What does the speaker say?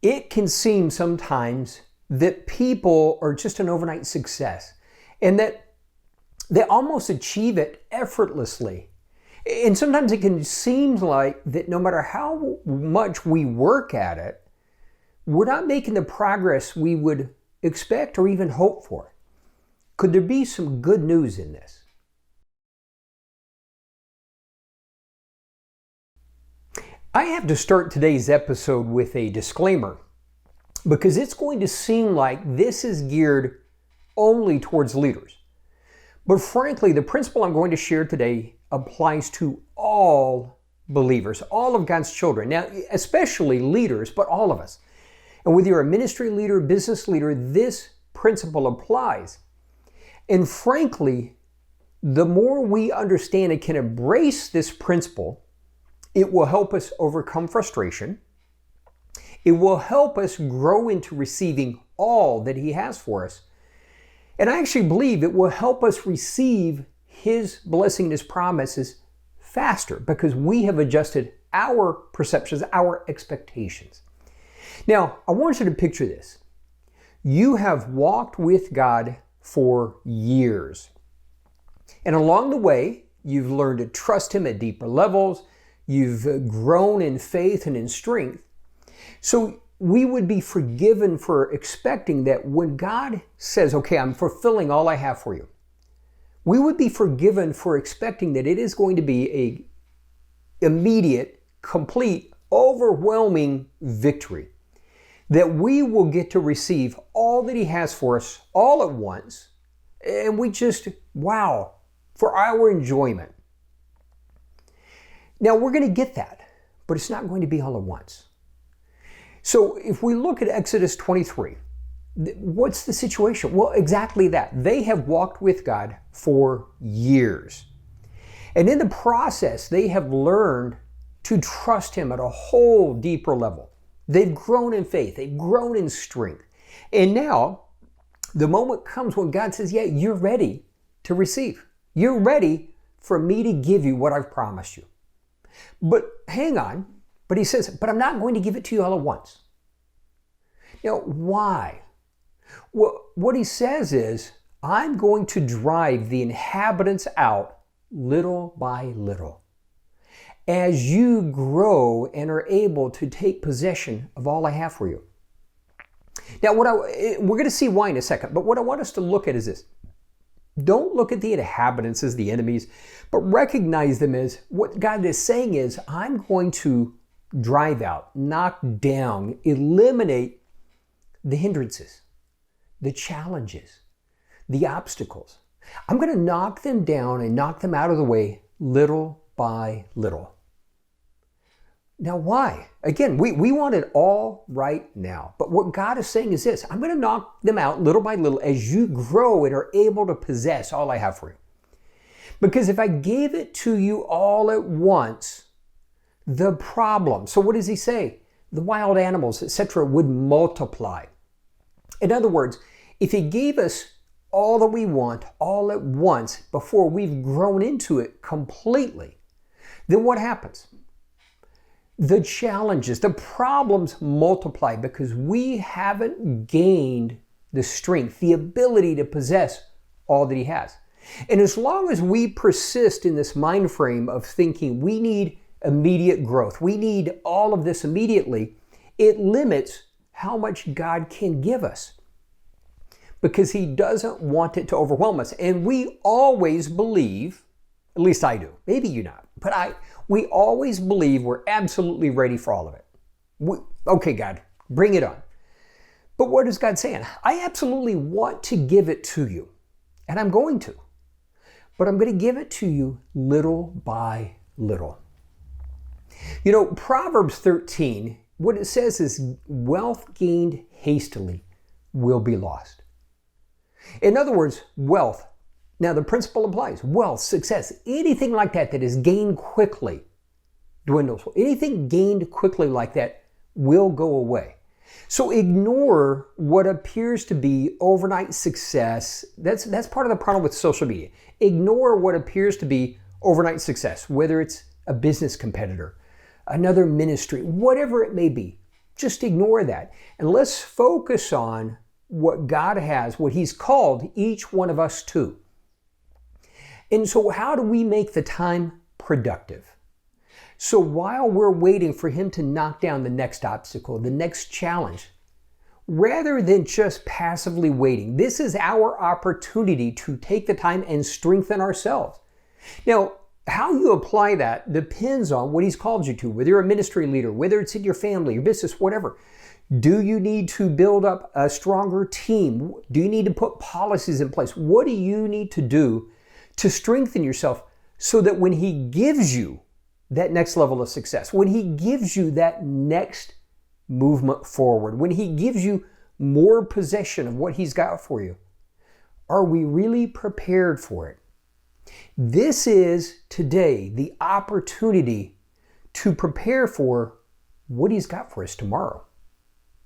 It can seem sometimes that people are just an overnight success and that they almost achieve it effortlessly. And sometimes it can seem like that no matter how much we work at it, we're not making the progress we would expect or even hope for. Could there be some good news in this? I have to start today's episode with a disclaimer because it's going to seem like this is geared only towards leaders. But frankly, the principle I'm going to share today applies to all believers, all of God's children. Now, especially leaders, but all of us. And whether you're a ministry leader, business leader, this principle applies. And frankly, the more we understand and can embrace this principle, it will help us overcome frustration. It will help us grow into receiving all that He has for us. And I actually believe it will help us receive His blessing, His promises faster because we have adjusted our perceptions, our expectations. Now, I want you to picture this. You have walked with God for years. And along the way, you've learned to trust Him at deeper levels. You've grown in faith and in strength. So we would be forgiven for expecting that when God says, okay, I'm fulfilling all I have for you, we would be forgiven for expecting that it is going to be a immediate, complete, overwhelming victory. That we will get to receive all that He has for us all at once. And we just, wow, for our enjoyment. Now, we're going to get that, but it's not going to be all at once. So if we look at Exodus 23, what's the situation? Well, exactly that. They have walked with God for years. And in the process, they have learned to trust Him at a whole deeper level. They've grown in faith. They've grown in strength. And now, the moment comes when God says, yeah, you're ready to receive. You're ready for me to give you what I've promised you. But hang on, but He says, but I'm not going to give it to you all at once. Now, why? Well, what He says is, I'm going to drive the inhabitants out little by little as you grow and are able to take possession of all I have for you. Now, we're going to see why in a second, but what I want us to look at is this. Don't look at the inhabitants as the enemies, but recognize them as what God is saying is, I'm going to drive out, knock down, eliminate the hindrances, the challenges, the obstacles. I'm going to knock them down and knock them out of the way little by little. Now, why? Again, we want it all right now. But what God is saying is this, I'm going to knock them out little by little as you grow and are able to possess all I have for you. Because if I gave it to you all at once, the problem, so what does He say? The wild animals, etc., would multiply. In other words, if He gave us all that we want all at once before we've grown into it completely, then what happens? The challenges, the problems multiply because we haven't gained the strength, the ability to possess all that He has. And as long as we persist in this mind frame of thinking we need immediate growth, we need all of this immediately, it limits how much God can give us because He doesn't want it to overwhelm us. And we always believe, at least I do, maybe you not, but we always believe we're absolutely ready for all of it. Okay, God, bring it on. But what is God saying? I absolutely want to give it to you, and I'm going to. But I'm going to give it to you little by little. You know, Proverbs 13, what it says is, wealth gained hastily will be lost. In other words, wealth. Now, the principle applies. Wealth, success, anything like that that is gained quickly dwindles. Anything gained quickly like that will go away. So ignore what appears to be overnight success. That's part of the problem with social media. Ignore what appears to be overnight success, whether it's a business competitor, another ministry, whatever it may be. just ignore that. And let's focus on what God has, what He's called each one of us to. And so how do we make the time productive? So while we're waiting for Him to knock down the next obstacle, the next challenge, rather than just passively waiting, this is our opportunity to take the time and strengthen ourselves. Now, how you apply that depends on what He's called you to, whether you're a ministry leader, whether it's in your family, your business, whatever. Do you need to build up a stronger team? Do you need to put policies in place? What do you need to do to strengthen yourself so that when He gives you that next level of success, when He gives you that next movement forward, when He gives you more possession of what He's got for you, are we really prepared for it? This is today the opportunity to prepare for what He's got for us tomorrow.